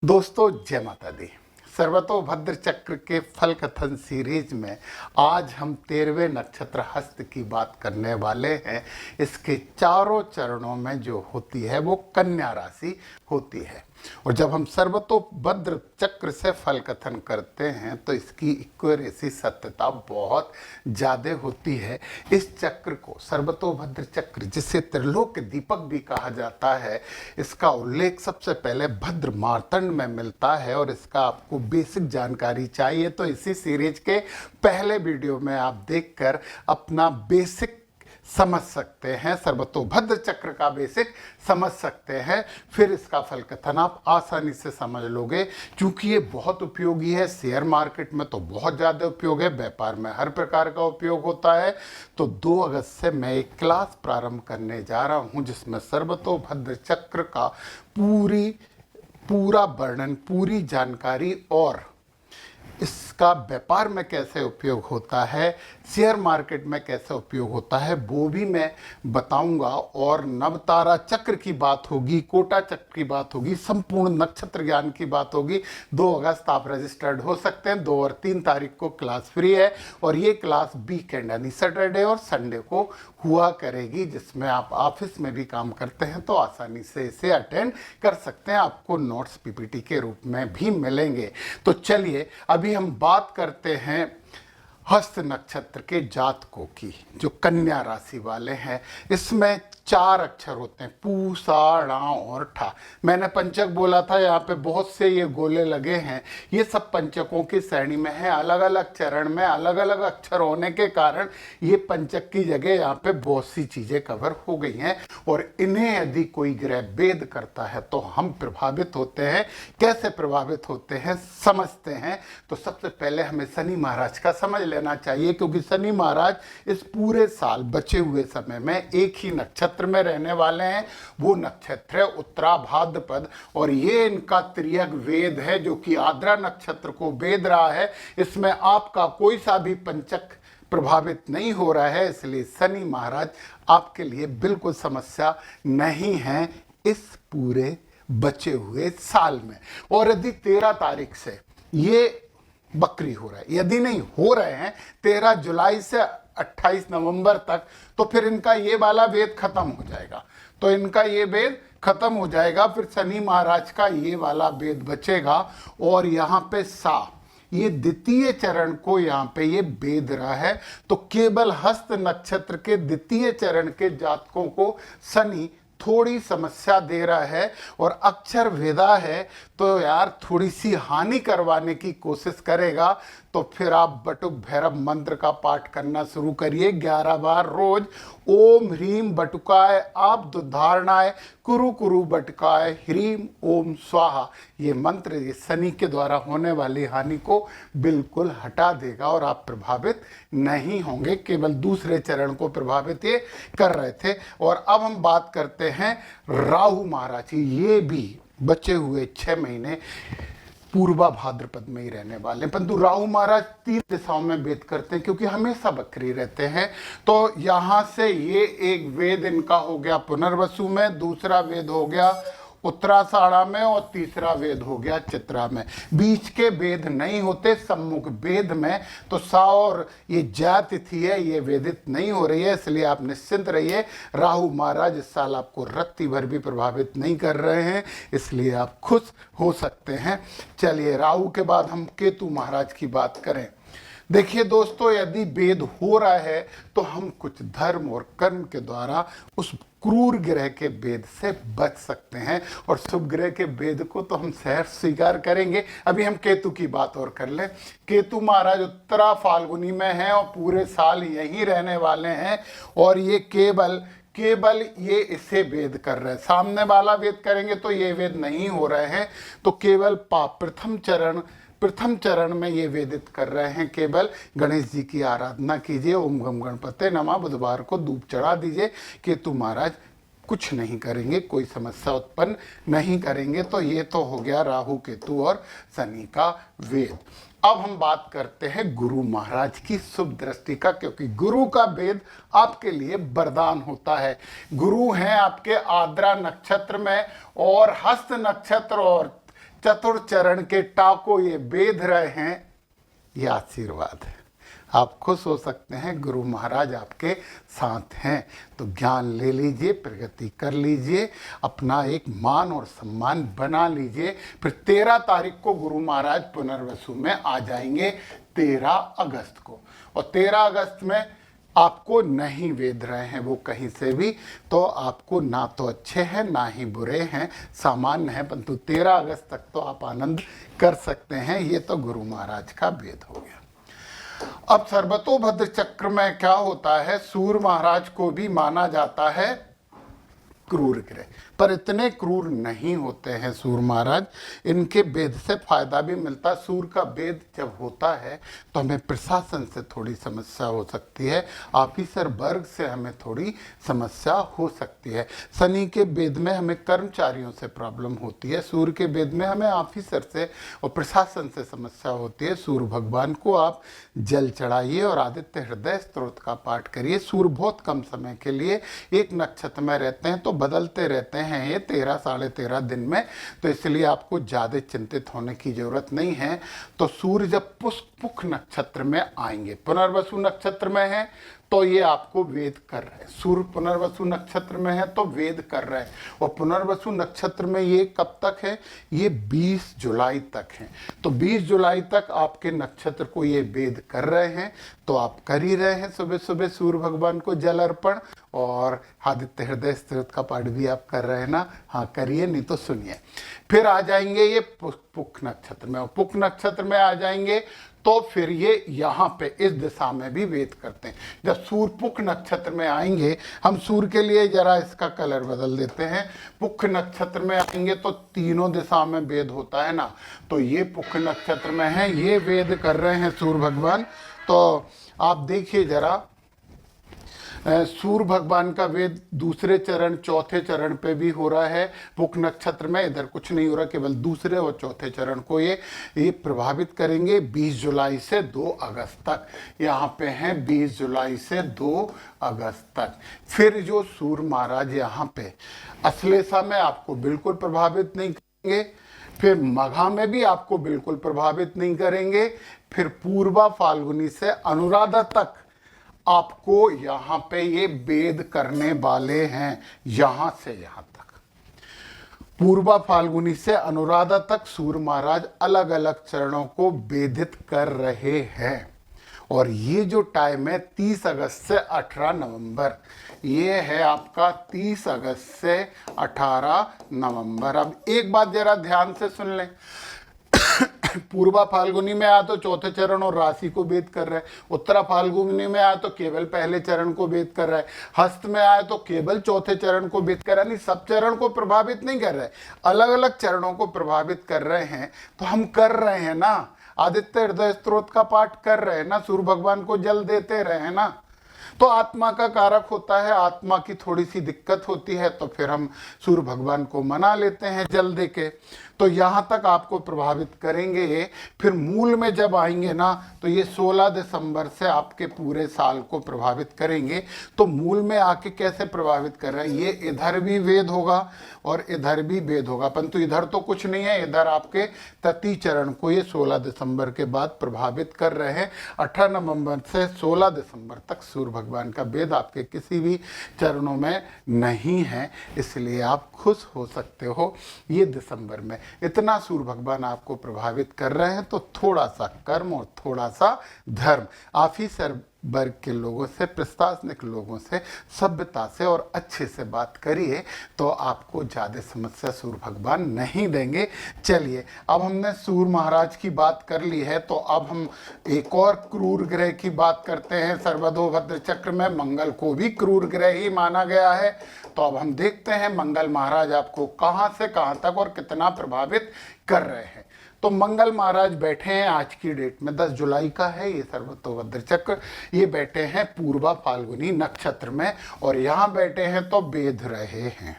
दोस्तों जय माता दी। सर्वतोभद्र चक्र के फल कथन सीरीज में आज हम 13वें नक्षत्र हस्त की बात करने वाले हैं। इसके चारों चरणों में जो होती है वो कन्या राशि होती है। और जब हम सर्वतोभद्र चक्र से फल कथन करते हैं तो इसकी एक्यूरेसी सत्यता बहुत ज़्यादा होती है। इस चक्र को सर्वतोभद्र चक्र, जिसे त्रिलोक दीपक भी कहा जाता है, इसका उल्लेख सबसे पहले भद्र मार्तंड में मिलता है। और इसका आपको बेसिक जानकारी चाहिए तो इसी सीरीज के पहले वीडियो में आप देखकर अपना बेसिक समझ सकते हैं, सर्वतोभद्र चक्र का बेसिक समझ सकते हैं। फिर इसका फल कथन आप आसानी से समझ लोगे। क्योंकि ये बहुत उपयोगी है, शेयर मार्केट में तो बहुत ज़्यादा उपयोग है, व्यापार में हर प्रकार का उपयोग होता है। तो 2 अगस्त से मैं एक क्लास प्रारंभ करने जा रहा हूँ जिसमें सर्वतोभद्र चक्र का पूरा वर्णन, पूरी जानकारी और इसका व्यापार में कैसे उपयोग होता है, शेयर मार्केट में कैसे उपयोग होता है, वो भी मैं बताऊंगा। और नवतारा चक्र की बात होगी, कोटा चक्र की बात होगी, संपूर्ण नक्षत्र ज्ञान की बात होगी। 2 अगस्त आप रजिस्टर्ड हो सकते हैं। 2 और 3 तारीख को क्लास फ्री है और ये क्लास वीकेंड यानी सैटरडे और संडे को हुआ करेगी, जिसमें आप ऑफिस में भी काम करते हैं तो आसानी से इसे अटेंड कर सकते हैं। आपको नोट्स पीपीटी के रूप में भी मिलेंगे। तो चलिए अभी हम बात करते हैं हस्त नक्षत्र के जातकों की, जो कन्या राशि वाले हैं। इसमें 4 अक्षर होते हैं, पू, सा, णा और ठा। मैंने पंचक बोला था, यहाँ पे बहुत से ये गोले लगे हैं। ये सब पंचकों की श्रेणी में है। अलग अलग चरण में अलग अलग अक्षर होने के कारण ये पंचक की जगह यहाँ पे बहुत सी चीज़ें कवर हो गई हैं। और इन्हें यदि कोई ग्रह भेद करता है तो हम प्रभावित होते हैं। कैसे प्रभावित होते हैं समझते हैं। तो सबसे पहले हमें शनि महाराज का समझ लेना चाहिए, क्योंकि शनि महाराज इस पूरे साल बचे हुए समय में एक ही नक्षत्र में रहने वाले हैं। वो नक्षत्र है उत्तरा भाद्रपद और ये इनका त्रियक वेद है जो कि आद्रा नक्षत्र को वेद रहा है। इसमें आपका कोई सा भी पंचक प्रभावित नहीं हो रहा है, इसलिए शनि महाराज आपके लिए बिल्कुल समस्या नहीं है इस पूरे बचे हुए साल में। और यदि 13 तारीख से ये बकरी हो रहा है, यदि नहीं हो रहे हैं 13 जुलाई से 28 नवंबर तक, तो फिर इनका ये वाला वेद खत्म हो जाएगा। तो इनका ये वेद खत्म हो जाएगा, फिर शनि महाराज का ये वाला वेद बचेगा। और यहाँ पे सा, ये द्वितीय चरण को यहाँ पे ये भेद रहा है। तो केवल हस्त नक्षत्र के द्वितीय चरण के जातकों को शनि थोड़ी समस्या दे रहा है। और अक्षर भेदा है तो यार थोड़ी सी हानि करवाने की कोशिश करेगा। तो फिर आप बटुक भैरव मंत्र का पाठ करना शुरू करिए 11 बार रोज। ओम ह्रीम बटुकाय आप दुधारणाय कुरु कुरु बटुकाय ह्रीम ओम स्वाहा। ये मंत्र ये शनि के द्वारा होने वाली हानि को बिल्कुल हटा देगा और आप प्रभावित नहीं होंगे। केवल दूसरे चरण को प्रभावित ये कर रहे थे। और अब हम बात करते हैं राहु महाराज की। ये भी बचे हुए 6 महीने पूर्वा भाद्रपद में ही रहने वाले हैं, परंतु राहु महाराज 3 दिशाओं में भेद करते हैं क्योंकि हमेशा बकरी रहते हैं। तो यहाँ से ये एक वेद इनका हो गया पुनर्वसु में, दूसरा वेद हो गया उत्तराषाढ़ा में और तीसरा वेद हो गया चित्रा में। बीच के वेद नहीं होते सम्मुख वेद में। तो सा और ये ज्या तिथि है ये वेदित नहीं हो रही है, इसलिए आप निश्चिंत रहिए। राहु महाराज इस साल आपको रत्ती भर भी प्रभावित नहीं कर रहे हैं, इसलिए आप खुश हो सकते हैं। चलिए राहु के बाद हम केतु महाराज की बात करें। देखिए दोस्तों, यदि भेद हो रहा है तो हम कुछ धर्म और कर्म के द्वारा उस क्रूर ग्रह के भेद से बच सकते हैं और शुभ ग्रह के भेद को तो हम सहर्ष स्वीकार करेंगे। अभी हम केतु की बात और कर लें। केतु महाराज उत्तरा फाल्गुनी में हैं और पूरे साल यहीं रहने वाले हैं। और ये केवल ये इसे वेद कर रहे हैं। सामने वाला वेद करेंगे तो ये वेद नहीं हो रहे हैं। तो केवल प्रथम चरण में ये वेदित कर रहे हैं। केवल गणेश जी की आराधना कीजिए, ओम गम गणपते नमः, बुधवार को धूप चढ़ा दीजिए। केतु महाराज कुछ नहीं करेंगे, कोई समस्या उत्पन्न नहीं करेंगे। तो ये तो हो गया राहु केतु और शनि का वेद। अब हम बात करते हैं गुरु महाराज की शुभ दृष्टि का, क्योंकि गुरु का वेद आपके लिए वरदान होता है। गुरु हैं आपके आद्रा नक्षत्र में और हस्त नक्षत्र और चतुर चरण के टाको ये बेध रहे हैं, ये आशीर्वाद है। आप खुश हो सकते हैं, गुरु महाराज आपके साथ हैं। तो ज्ञान ले लीजिए, प्रगति कर लीजिए, अपना एक मान और सम्मान बना लीजिए। फिर 13 तारीख को गुरु महाराज पुनर्वसु में आ जाएंगे, 13 अगस्त को। और 13 अगस्त में आपको नहीं वेद रहे हैं वो कहीं से भी, तो आपको ना तो अच्छे हैं ना ही बुरे हैं, सामान्य है, परंतु 13 अगस्त तक तो आप आनंद कर सकते हैं। ये तो गुरु महाराज का वेद हो गया। अब सर्वतोभद्र चक्र में क्या होता है, सूर्य महाराज को भी माना जाता है क्रूर ग्रह, पर इतने क्रूर नहीं होते हैं सूर्य महाराज। इनके वेद से फायदा भी मिलता है। सूर्य का वेद जब होता है तो हमें प्रशासन से थोड़ी समस्या हो सकती है, ऑफिसर वर्ग से हमें थोड़ी समस्या हो सकती है। शनि के वेद में हमें कर्मचारियों से प्रॉब्लम होती है, सूर्य के वेद में हमें ऑफिसर से और प्रशासन से समस्या होती है। सूर्य भगवान को आप जल चढ़ाइए और आदित्य हृदय स्तोत्र का पाठ करिए। सूर्य बहुत कम समय के लिए एक नक्षत्र में रहते हैं, तो बदलते रहते हैं ये 13 साढ़े 13 दिन में, तो इसलिए आपको ज़्यादा चिंतित होने की जरूरत नहीं है। तो सूर्य जब पुष्पुख नक्षत्र में आएंगे, पुनर्वसु नक्षत्र में है तो ये आपको वेद कर रहे हैं। सूर्य पुनर्वसु नक्षत्र में है तो वेद कर रहे हैं। और पुनर्वसु नक्षत्र में ये कब तक है, ये 20 जुलाई तक है। तो 20 जुलाई तक आपके नक्षत्र को ये वेद कर रहे हैं, तो आप कर ही रहे हैं सुबह सुबह सूर्य भगवान को जल अर्पण, और आदित्य हृदय स्तोत्र का पाठ भी आप कर रहे हैं ना, हाँ करिए, नहीं तो सुनिए। फिर आ जाएंगे ये पुख नक्षत्र में, और पुख नक्षत्र में आ जाएंगे तो फिर ये यहाँ पे इस दिशा में भी वेद करते हैं। जब सूर्य पुख नक्षत्र में आएंगे, हम सूर्य के लिए जरा इसका कलर बदल देते हैं। पुख नक्षत्र में आएंगे तो तीनों दिशा में वेद होता है ना, तो ये पुख नक्षत्र में है, ये वेद कर रहे हैं सूर्य भगवान। तो आप देखिए जरा, सूर्य भगवान का वेद दूसरे चरण चौथे चरण पे भी हो रहा है पुख नक्षत्र में। इधर कुछ नहीं हो रहा, केवल दूसरे और चौथे चरण को ये प्रभावित करेंगे 20 जुलाई से 2 अगस्त तक। यहाँ पे हैं 20 जुलाई से 2 अगस्त तक। फिर जो सूर्य महाराज यहाँ पे अश्लेषा में आपको बिल्कुल प्रभावित नहीं करेंगे, फिर मघा में भी आपको बिल्कुल प्रभावित नहीं करेंगे, फिर पूर्वा फाल्गुनी से अनुराधा तक आपको यहाँ पे ये वेद करने वाले हैं। यहां से यहां तक पूर्वा फाल्गुनी से अनुराधा तक सूर्य महाराज अलग अलग चरणों को वेदित कर रहे हैं। और ये जो टाइम है 30 अगस्त से 18 नवंबर, ये है आपका 30 अगस्त से 18 नवंबर। अब एक बात जरा ध्यान से सुन लें, पूर्वा फाल्गुनी में आया तो चौथे चरण और राशि को वेद कर रहा है, उत्तरा फाल्गुनी में आया तो केवल पहले चरण को वेद कर रहा है, हस्त में आया तो केवल चौथे चरण को वेद कर रहा है। नहीं, सब चरण को प्रभावित नहीं कर रहे, अलग अलग चरणों को प्रभावित कर रहे हैं। तो हम कर रहे हैं ना, आदित्य हृदय स्तोत्र का पाठ कर रहे हैं ना, सूर्य भगवान को जल देते रहे हैं ना। तो आत्मा का कारक होता है, आत्मा की थोड़ी सी दिक्कत होती है, तो फिर हम सूर्य भगवान को मना लेते हैं जल दे के। तो यहाँ तक आपको प्रभावित करेंगे ये। फिर मूल में जब आएंगे ना, तो ये 16 दिसंबर से आपके पूरे साल को प्रभावित करेंगे। तो मूल में आके कैसे प्रभावित कर रहे हैं, ये इधर भी वेद होगा और इधर भी वेद होगा, परंतु इधर तो कुछ नहीं है, इधर आपके तृतीय चरण को ये 16 दिसंबर के बाद प्रभावित कर रहे हैं। 18 नवंबर से 16 दिसंबर तक सूर्य भगवान का वेद आपके किसी भी चरणों में नहीं है, इसलिए आप खुश हो सकते हो। ये दिसंबर में इतना सूर्य भगवान आपको प्रभावित कर रहे हैं, तो थोड़ा सा कर्म और थोड़ा सा धर्म, ऑफिसर वर्ग के लोगों से, प्रशासनिक लोगों से सभ्यता से और अच्छे से बात करिए, तो आपको ज़्यादा समस्या सूर्य भगवान नहीं देंगे। चलिए, अब हमने सूर्य महाराज की बात कर ली है, तो अब हम एक और क्रूर ग्रह की बात करते हैं। सर्वतोभद्र चक्र में मंगल को भी क्रूर ग्रह ही माना गया है। तो अब हम देखते हैं मंगल महाराज आपको कहाँ से कहाँ तक और कितना प्रभावित कर रहे हैं। तो मंगल महाराज बैठे हैं आज की डेट में, 10 जुलाई का है ये सर्वतोभद्र चक्र, ये बैठे हैं पूर्वा फाल्गुनी नक्षत्र में, और यहाँ बैठे हैं तो वेद रहे हैं।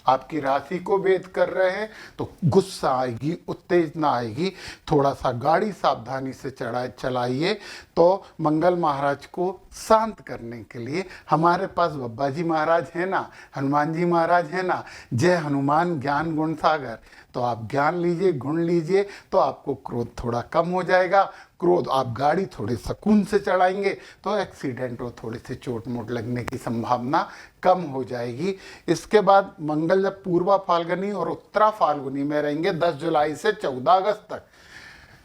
आपकी राशि को भेद कर रहे हैं, तो गुस्सा आएगी, उत्तेजना आएगी, थोड़ा सा गाड़ी सावधानी से चलाइए। तो मंगल महाराज को शांत करने के लिए हमारे पास बब्बा जी महाराज है ना, हनुमान जी महाराज है ना, जय हनुमान ज्ञान गुण सागर। तो आप ज्ञान लीजिए, गुण लीजिए, तो आपको क्रोध थोड़ा कम हो जाएगा। क्रोध, आप गाड़ी थोड़े सुकून से चलाएंगे तो एक्सीडेंट और थोड़ी सी चोट मोट लगने की संभावना कम हो जाएगी। इसके बाद मंगल जब पूर्वा फाल्गुनी और उत्तरा फाल्गुनी में रहेंगे 10 जुलाई से 14 अगस्त तक,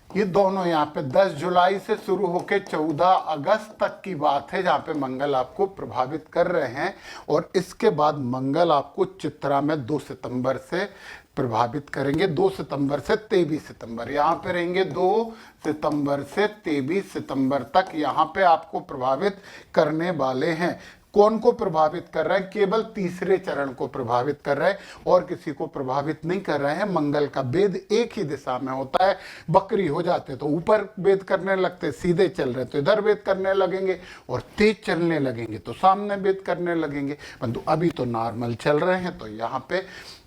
ये दोनों यहाँ पे 10 जुलाई से शुरू होकर 14 अगस्त तक की बात है जहाँ पे मंगल आपको प्रभावित कर रहे हैं। और इसके बाद मंगल आपको चित्रा में 2 सितंबर से प्रभावित करेंगे। 2 सितंबर से 23 सितंबर यहाँ पे रहेंगे। 2 सितंबर से 23 सितंबर तक यहाँ पे आपको प्रभावित करने वाले हैं। कौन को प्रभावित कर रहा है? केवल तीसरे चरण को प्रभावित कर रहा है और किसी को प्रभावित नहीं कर रहे हैं। मंगल का भेद एक ही दिशा में होता है। बकरी हो जाते तो ऊपर भेद करने लगते, सीधे चल रहे तो इधर भेद करने लगेंगे, और तेज चलने लगेंगे तो सामने भेद करने लगेंगे। परंतु अभी तो नॉर्मल चल रहे हैं तो यहाँ पे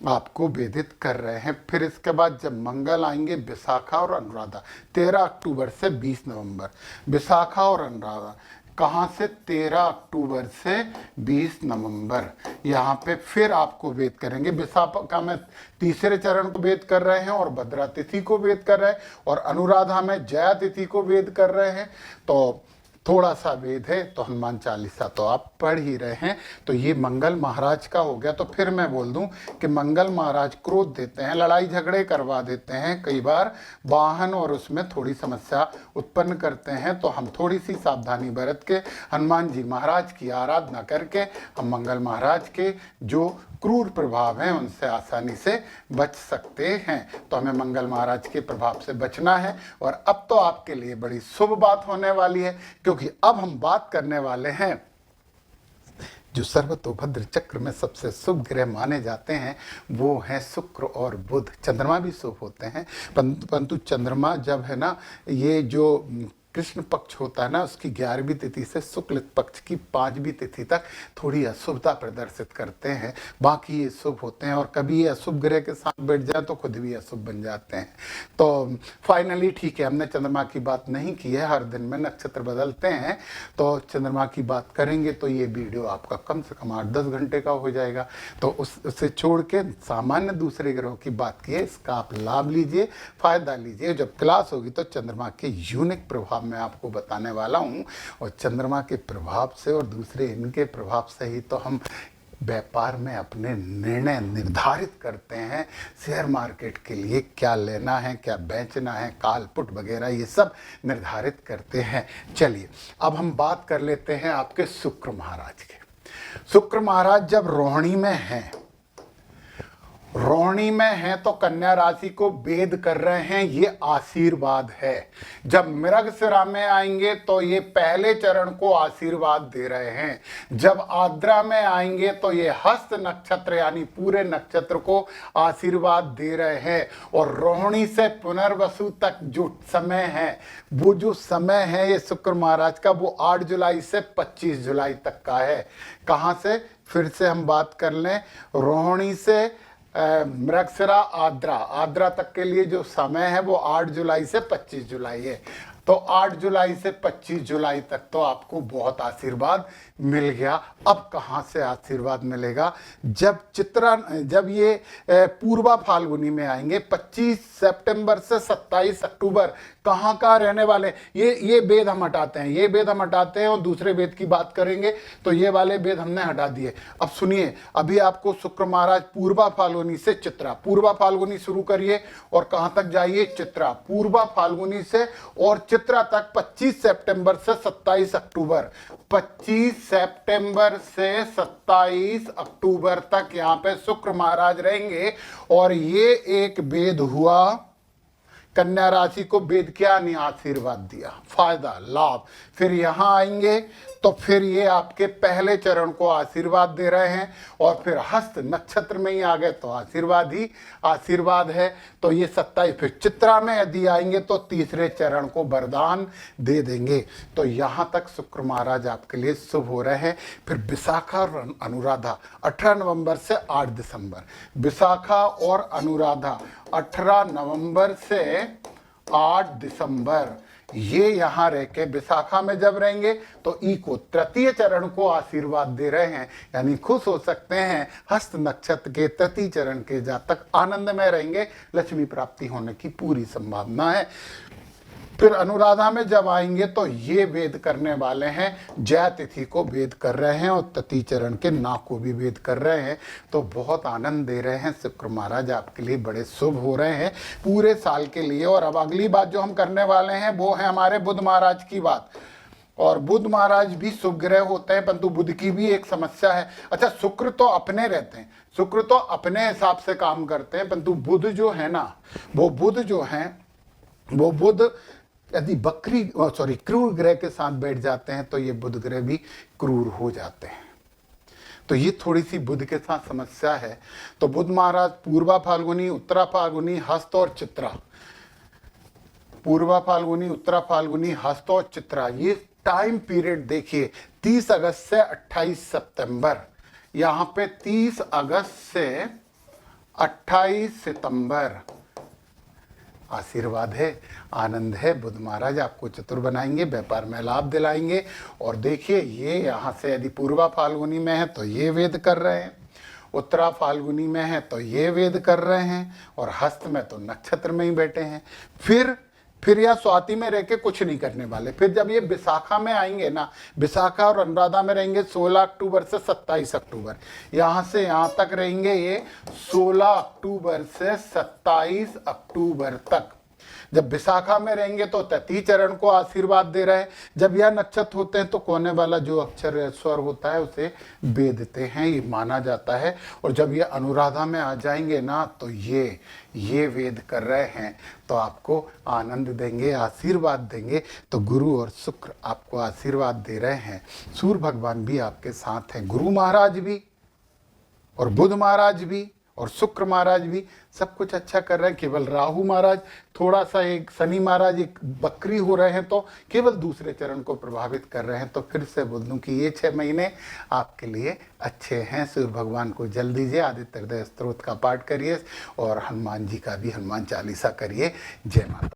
आपको भेदित कर रहे हैं। फिर इसके बाद जब मंगल आएंगे विशाखा और अनुराधा 13 अक्टूबर से 20 नवंबर। विशाखा और अनुराधा कहाँ से? 13 अक्टूबर से 20 नवंबर यहाँ पे फिर आपको भेद करेंगे। विशाखा में तीसरे चरण को भेद कर रहे हैं और भद्रा तिथि को भेद कर रहे हैं, और अनुराधा में जया तिथि को भेद कर रहे हैं। तो थोड़ा सा भेद है, तो हनुमान चालीसा तो आप पढ़ ही रहे हैं। तो ये मंगल महाराज का हो गया। तो फिर मैं बोल दूं कि मंगल महाराज क्रोध देते हैं, लड़ाई झगड़े करवा देते हैं, कई बार वाहन और उसमें थोड़ी समस्या उत्पन्न करते हैं। तो हम थोड़ी सी सावधानी बरत के हनुमान जी महाराज की आराधना करके हम मंगल महाराज के जो क्रूर प्रभाव हैं उनसे आसानी से बच सकते हैं। तो हमें मंगल महाराज के प्रभाव से बचना है। और अब तो आपके लिए बड़ी शुभ बात होने वाली है, क्योंकि अब हम बात करने वाले हैं जो सर्वतोभद्र चक्र में सबसे शुभ ग्रह माने जाते हैं, वो हैं शुक्र और बुध। चंद्रमा भी शुभ होते हैं, परंतु चंद्रमा जब है ना, ये जो कृष्ण पक्ष होता है ना, उसकी 11वीं तिथि से शुक्ल पक्ष की 5वीं तिथि तक थोड़ी अशुभता प्रदर्शित करते हैं। बाकी ये शुभ होते हैं, और कभी ये अशुभ ग्रह के साथ बैठ जाए तो खुद भी अशुभ बन जाते हैं। तो फाइनली ठीक है, हमने चंद्रमा की बात नहीं की है, हर दिन में नक्षत्र बदलते हैं। तो चंद्रमा की बात करेंगे तो ये वीडियो आपका कम से कम 8-10 घंटे का हो जाएगा। तो उससे छोड़ के सामान्य दूसरे ग्रहों की बात की है, इसका आप लाभ लीजिए, फायदा लीजिए। जब क्लास होगी तो चंद्रमा के यूनिक प्रभाव मैं आपको बताने वाला हूं, और चंद्रमा के प्रभाव से और दूसरे इनके प्रभाव से ही तो हम व्यापार में अपने निर्णय निर्धारित करते हैं। शेयर मार्केट के लिए क्या लेना है, क्या बेचना है, कॉल पुट वगैरह ये सब निर्धारित करते हैं। चलिए अब हम बात कर लेते हैं आपके शुक्र महाराज के। शुक्र महाराज जब रोहिणी में हैं, रोहिणी में हैं तो कन्या राशि को भेद कर रहे हैं, ये आशीर्वाद है। जब मृगशिरा में आएंगे तो ये पहले चरण को आशीर्वाद दे रहे हैं। जब आद्रा में आएंगे तो ये हस्त नक्षत्र यानी पूरे नक्षत्र को आशीर्वाद दे रहे हैं। और रोहिणी से पुनर्वसु तक जो समय है, वो जो समय है ये शुक्र महाराज का, वो 8 जुलाई से 25 जुलाई तक का है। कहाँ से? फिर से हम बात कर लें, रोहिणी से मृगशिरा आद्रा तक के लिए जो समय है वो 8 जुलाई से 25 जुलाई है। तो 8 जुलाई से 25 जुलाई तक तो आपको बहुत आशीर्वाद मिल गया। अब कहाँ से आशीर्वाद मिलेगा? जब ये पूर्वा फाल्गुनी में आएंगे 25 सितंबर से 27 अक्टूबर, कहाँ रहने वाले, ये भेद हम हटाते हैं, ये भेद हम हटाते हैं और दूसरे भेद की बात करेंगे। तो ये वाले भेद हमने हटा दिए। अब सुनिए, अभी आपको शुक्र महाराज पूर्वा फाल्गुनी से चित्रा, पूर्वा फाल्गुनी शुरू करिए और कहाँ तक जाइए? चित्रा। पूर्वा फाल्गुनी से और चित्रा तक 25 सितंबर से 27 अक्टूबर, 25 सितंबर से 27 अक्टूबर तक यहाँ पे शुक्र महाराज रहेंगे। और ये एक भेद हुआ, कन्या राशि को वेद क्या नहीं आशीर्वाद दिया, फायदा, लाभ। फिर यहाँ आएंगे तो फिर ये आपके पहले चरण को आशीर्वाद दे रहे हैं, और फिर हस्त नक्षत्र में ही आ गए तो आशीर्वाद ही आशीर्वाद है। तो ये 27, फिर चित्रा में यदि आएंगे तो तीसरे चरण को वरदान दे देंगे। तो यहाँ तक शुक्र महाराज आपके लिए शुभ हो रहे हैं। फिर विशाखा और अनुराधा 18 नवंबर से 8 दिसंबर, विशाखा और अनुराधा 18 नवंबर से 8 दिसंबर, ये यहाँ रह के विशाखा में जब रहेंगे तो ई को तृतीय चरण को आशीर्वाद दे रहे हैं, यानी खुश हो सकते हैं। हस्त नक्षत्र के तृतीय चरण के जातक आनंद में रहेंगे, लक्ष्मी प्राप्ति होने की पूरी संभावना है। फिर अनुराधा में जब आएंगे तो ये वेद करने वाले हैं, जया तिथि को वेद कर रहे हैं और तृतीय चरण के ना को भी वेद कर रहे हैं। तो बहुत आनंद दे रहे हैं। शुक्र महाराज आपके लिए बड़े शुभ हो रहे हैं पूरे साल के लिए। और अब अगली बात जो हम करने वाले हैं वो है हमारे बुध महाराज की बात। और बुध महाराज भी शुभ ग्रह होते हैं, परंतु बुध की भी एक समस्या है। अच्छा, शुक्र तो अपने रहते हैं, शुक्र तो अपने हिसाब से काम करते हैं, परंतु बुध जो है ना, वो बुध यदि क्रूर ग्रह के साथ बैठ जाते हैं तो ये बुध ग्रह भी क्रूर हो जाते हैं। तो ये थोड़ी सी बुध के साथ समस्या है। तो बुध महाराज पूर्वा फाल्गुनी, उत्तरा फाल्गुनी, हस्त और चित्रा, पूर्वा फाल्गुनी, उत्तरा फाल्गुनी, हस्त और चित्रा, ये टाइम पीरियड देखिए 30 अगस्त से 28 सितंबर। यहाँ पे 30 अगस्त से 28 सितंबर आशीर्वाद है, आनंद है। बुध महाराज आपको चतुर बनाएंगे, व्यापार में लाभ दिलाएंगे। और देखिए ये यहाँ से यदि पूर्वा फाल्गुनी में है तो ये वेद कर रहे हैं, उत्तरा फाल्गुनी में है तो ये वेद कर रहे हैं, और हस्त में तो नक्षत्र में ही बैठे हैं। फिर या स्वाति में रह के कुछ नहीं करने वाले। फिर जब ये विशाखा में आएंगे ना, विशाखा और अनुराधा में रहेंगे 16 अक्टूबर से 27 अक्टूबर, यहाँ से यहाँ तक रहेंगे ये 16 अक्टूबर से 27 अक्टूबर तक। जब विशाखा में रहेंगे तो तृतीय चरण को आशीर्वाद दे रहे हैं। जब यह नक्षत्र होते हैं तो कोने वाला जो अक्षर स्वर होता है उसे वेदते हैं, ये माना जाता है। और जब ये अनुराधा में आ जाएंगे ना तो ये वेद कर रहे हैं, तो आपको आनंद देंगे, आशीर्वाद देंगे। तो गुरु और शुक्र आपको आशीर्वाद दे रहे हैं, सूर्य भगवान भी आपके साथ हैं, गुरु महाराज भी और बुध महाराज भी और शुक्र महाराज भी सब कुछ अच्छा कर रहे हैं। केवल राहु महाराज थोड़ा सा, एक शनि महाराज एक बकरी हो रहे हैं, तो केवल दूसरे चरण को प्रभावित कर रहे हैं। तो फिर से बोल दूं कि ये 6 महीने आपके लिए अच्छे हैं। सूर्य भगवान को जल दीजिए, आदित्य हृदय स्तोत्र का पाठ करिए और हनुमान जी का भी हनुमान चालीसा करिए। जय माता।